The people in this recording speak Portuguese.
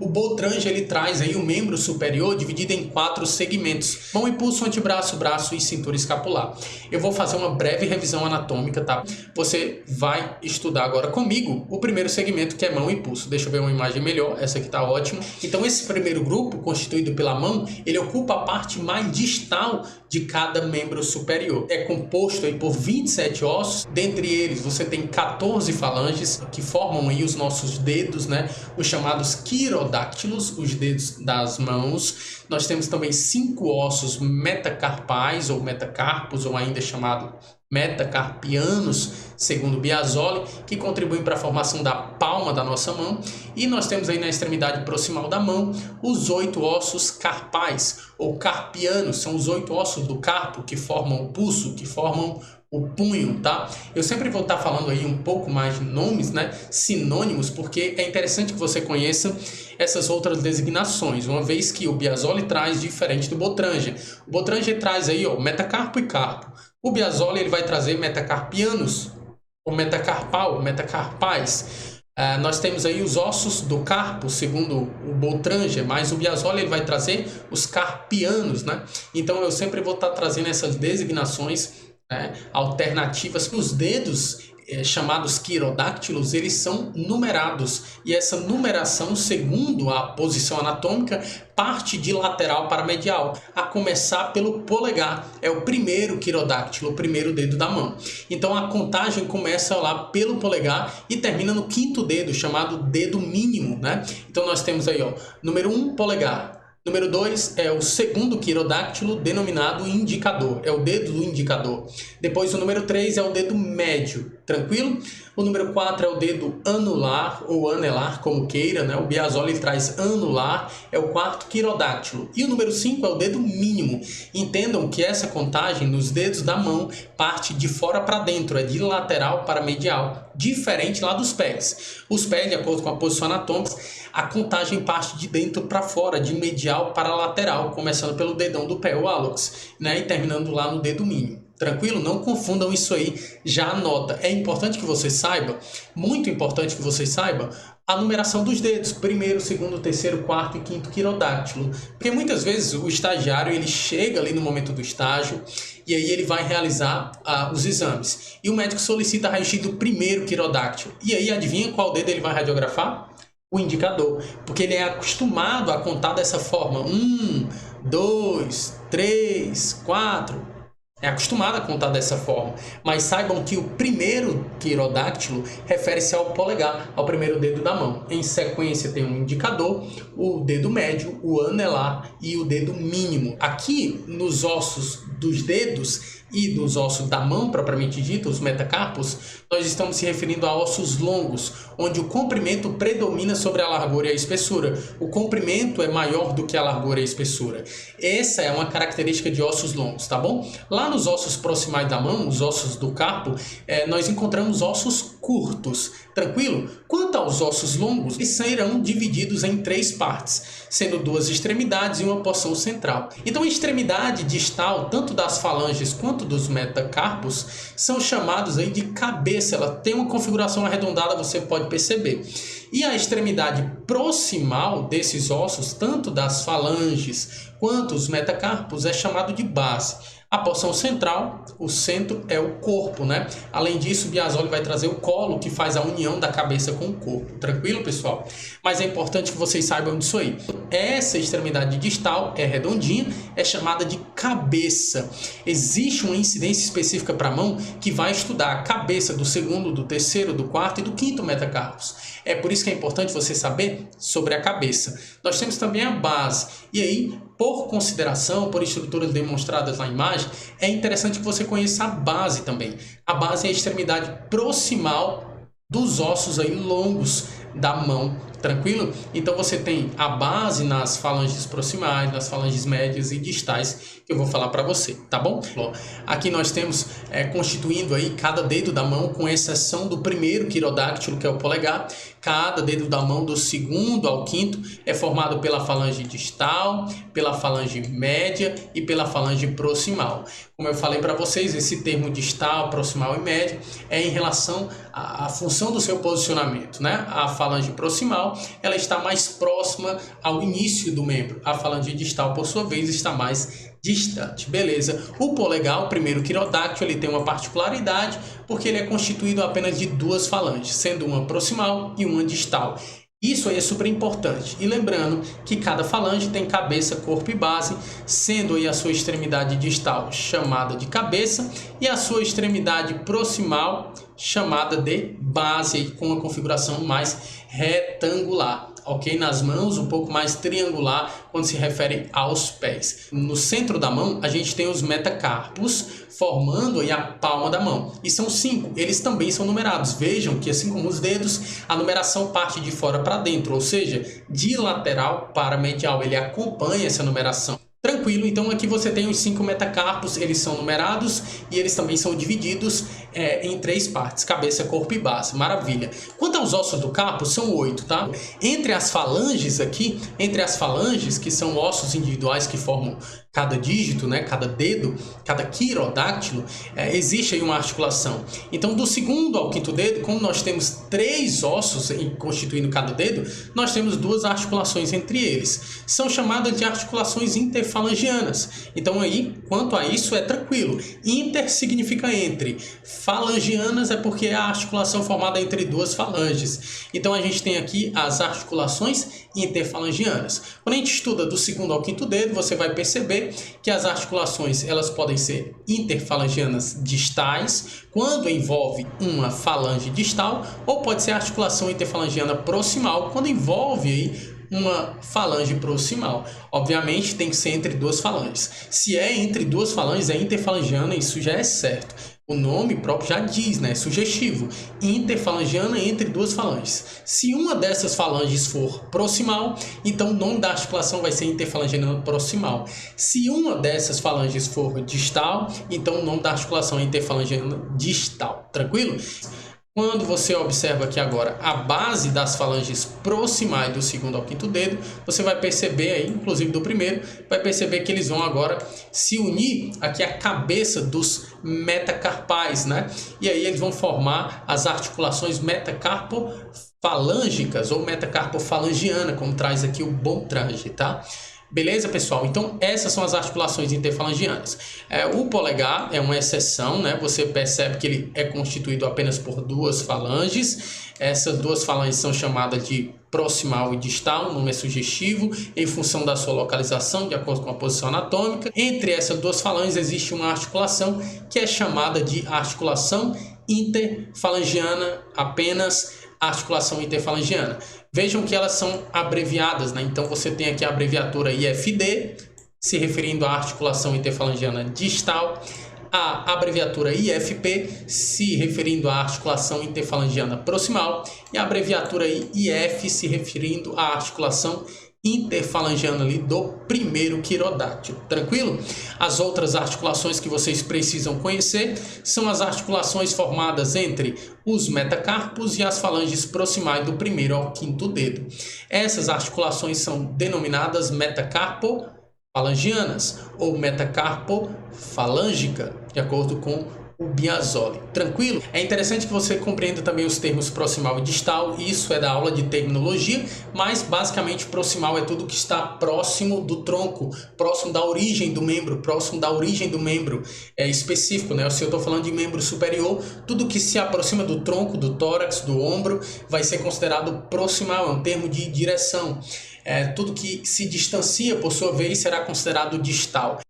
O Boltrange ele traz aí o membro superior dividido em 4 segmentos: mão e pulso, antebraço, braço e cintura escapular. Eu vou fazer uma breve revisão anatômica, tá? Você vai estudar agora comigo o primeiro segmento, que é mão e pulso. Deixa eu ver uma imagem melhor, essa aqui tá ótima. Então esse primeiro grupo, constituído pela mão, ele ocupa a parte mais distal de cada membro superior. É composto aí por 27 ossos, dentre eles você tem 14 falanges, que formam aí os nossos dedos, né? Os chamados quirodáctilos, os dedos das mãos. Nós temos também 5 ossos metacarpais, ou metacarpos, ou ainda chamado metacarpianos, segundo Biasoli, que contribuem para a formação da palma da nossa mão. E nós temos aí na extremidade proximal da mão os 8 ossos carpais, ou carpianos, são os 8 ossos do carpo que formam o pulso, que formam o punho, tá? Eu sempre vou estar falando aí um pouco mais de nomes, né? Sinônimos, porque é interessante que você conheça essas outras designações, uma vez que o Biasoli traz diferente do Boltrange. O Boltrange traz aí, ó, metacarpo e carpo. O Biasoli ele vai trazer metacarpianos, o metacarpal, metacarpais. Nós temos aí os ossos do carpo, segundo o Boltrange, mas o Biasoli ele vai trazer os carpianos, né? Então eu sempre vou estar trazendo essas designações, né, alternativas. Os dedos chamados quirodáctilos, eles são numerados, e essa numeração, segundo a posição anatômica, parte de lateral para medial, a começar pelo polegar. É o primeiro quirodáctilo, o primeiro dedo da mão. Então a contagem começa lá pelo polegar e termina no 5º dedo, chamado dedo mínimo, né? Então nós temos aí, ó, número 1, polegar. Número 2 é o segundo quirodáctilo, denominado indicador, é o dedo do indicador. Depois o número 3 é o dedo médio, tranquilo? O número 4 é o dedo anular, ou anelar, como queira, né? O Biasoli traz anular, é o 4º quirodáctilo. E o número 5 é o dedo mínimo. Entendam que essa contagem nos dedos da mão parte de fora para dentro, é de lateral para medial, diferente lá dos pés. Os pés, de acordo com a posição anatômica, a contagem parte de dentro para fora, de medial para lateral, começando pelo dedão do pé, o hálux, né? E terminando lá no dedo mínimo. Tranquilo? Não confundam isso aí, já anota. É importante que você saiba, muito importante que você saiba, a numeração dos dedos, primeiro, segundo, terceiro, quarto e 5º quirodáctilo. Porque muitas vezes o estagiário ele chega ali no momento do estágio e aí ele vai realizar os exames. E o médico solicita raio-x do primeiro quirodáctilo. E aí adivinha qual dedo ele vai radiografar? O indicador, porque ele é acostumado a contar dessa forma: 1, 2, 3, 4. É acostumado a contar dessa forma. Mas saibam que o primeiro quirodáctilo refere-se ao polegar, ao primeiro dedo da mão. Em sequência tem um indicador, o dedo médio, o anelar e o dedo mínimo. Aqui nos ossos dos dedos e dos ossos da mão propriamente dito, os metacarpos, nós estamos se referindo a ossos longos, onde o comprimento predomina sobre a largura e a espessura. O comprimento é maior do que a largura e a espessura. Essa é uma característica de ossos longos, tá bom? Lá nos ossos proximais da mão, os ossos do carpo, nós encontramos ossos curtos, tranquilo? Quanto aos ossos longos, eles serão divididos em 3 partes, sendo 2 extremidades e uma porção central. Então a extremidade distal, tanto das falanges quanto dos metacarpos, são chamados aí de cabeça. Ela tem uma configuração arredondada, você pode perceber. E a extremidade proximal desses ossos, tanto das falanges quanto os metacarpos, é chamado de base. A porção central, o centro, é o corpo, né? Além disso, o Biasoli vai trazer o colo, que faz a união da cabeça com o corpo. Tranquilo, pessoal? Mas é importante que vocês saibam disso aí. Essa extremidade distal é redondinha, é chamada de cabeça. Existe uma incidência específica para a mão que vai estudar a cabeça do segundo, do terceiro, do quarto e do 5º metacarpos. É por isso que é importante você saber sobre a cabeça. Nós temos também a base. E aí, por consideração, por estruturas demonstradas na imagem, é interessante que você conheça a base também. A base é a extremidade proximal dos ossos aí longos da mão, tranquilo? Então você tem a base nas falanges proximais, nas falanges médias e distais, que eu vou falar para você, tá bom? Aqui nós temos constituindo aí cada dedo da mão, com exceção do primeiro quirodáctilo, que é o polegar. Cada dedo da mão do segundo ao 5º é formado pela falange distal, pela falange média e pela falange proximal. Como eu falei para vocês, esse termo distal, proximal e média é em relação à função do seu posicionamento, né? A falange proximal proximal, ela está mais próxima ao início do membro. A falange distal, por sua vez, está mais distante, beleza? O polegar, o primeiro quirodáctilo, ele tem uma particularidade porque ele é constituído apenas de duas falanges, sendo uma proximal e uma distal. Isso aí é super importante. E lembrando que cada falange tem cabeça, corpo e base, sendo aí a sua extremidade distal chamada de cabeça e a sua extremidade proximal chamada de base, aí, com uma configuração mais retangular. Ok? Nas mãos, um pouco mais triangular quando se refere aos pés. No centro da mão, a gente tem os metacarpos, formando aí a palma da mão. E são 5, eles também são numerados. Vejam que, assim como os dedos, a numeração parte de fora para dentro, ou seja, de lateral para medial. Ele acompanha essa numeração. Tranquilo, então aqui você tem os 5 metacarpos, eles são numerados e eles também são divididos em 3 partes, cabeça, corpo e base, maravilha. Quanto aos ossos do carpo, são 8, tá? Entre as falanges aqui, que são ossos individuais que formam cada dígito, né, cada dedo, cada quirodáctilo, existe aí uma articulação. Então, do segundo ao quinto dedo, como nós temos 3 ossos constituindo cada dedo, nós temos 2 articulações entre eles. São chamadas de articulações interfalangianas. Então, aí, quanto a isso, é tranquilo. Inter significa entre. Falangianas é porque é a articulação formada entre 2 falanges. Então, a gente tem aqui as articulações interfalangianas. Quando a gente estuda do segundo ao quinto dedo, você vai perceber que as articulações elas podem ser interfalangianas distais, quando envolve uma falange distal, ou pode ser articulação interfalangiana proximal, quando envolve aí uma falange proximal. Obviamente tem que ser entre 2 falanges. Se é entre 2 falanges, é interfalangiana, isso já é certo. O nome próprio já diz, né? Sugestivo. Interfalangiana entre 2 falanges. Se uma dessas falanges for proximal, então o nome da articulação vai ser interfalangiana proximal. Se uma dessas falanges for distal, então o nome da articulação é interfalangiana distal. Tranquilo? Quando você observa aqui agora a base das falanges proximais do segundo ao quinto dedo, você vai perceber aí, inclusive do primeiro, vai perceber que eles vão agora se unir aqui à cabeça dos metacarpais, né? E aí eles vão formar as articulações metacarpofalângicas ou metacarpofalangiana, como traz aqui o Boltrage, tá? Beleza, pessoal? Então, essas são as articulações interfalangianas. O polegar é uma exceção, né? Você percebe que ele é constituído apenas por 2 falanges. Essas 2 falanges são chamadas de proximal e distal, o nome é sugestivo, em função da sua localização, de acordo com a posição anatômica. Entre essas 2 falanges existe uma articulação que é chamada de articulação interfalangiana, apenas articulação interfalangiana. Vejam que elas são abreviadas, né? Então você tem aqui a abreviatura IFD, se referindo à articulação interfalangiana distal, a abreviatura IFP, se referindo à articulação interfalangiana proximal, e a abreviatura IF, se referindo à articulação interfalangiana ali do primeiro quirodáctilo. Tranquilo? As outras articulações que vocês precisam conhecer são as articulações formadas entre os metacarpos e as falanges proximais do primeiro ao quinto dedo. Essas articulações são denominadas metacarpofalangianas ou metacarpofalângica, de acordo com o Biasoli. Tranquilo? É interessante que você compreenda também os termos proximal e distal. Isso é da aula de terminologia, mas basicamente proximal é tudo que está próximo do tronco, próximo da origem do membro, é específico, né? Se eu estou falando de membro superior, tudo que se aproxima do tronco, do tórax, do ombro, vai ser considerado proximal, é um termo de direção. Tudo que se distancia, por sua vez, será considerado distal.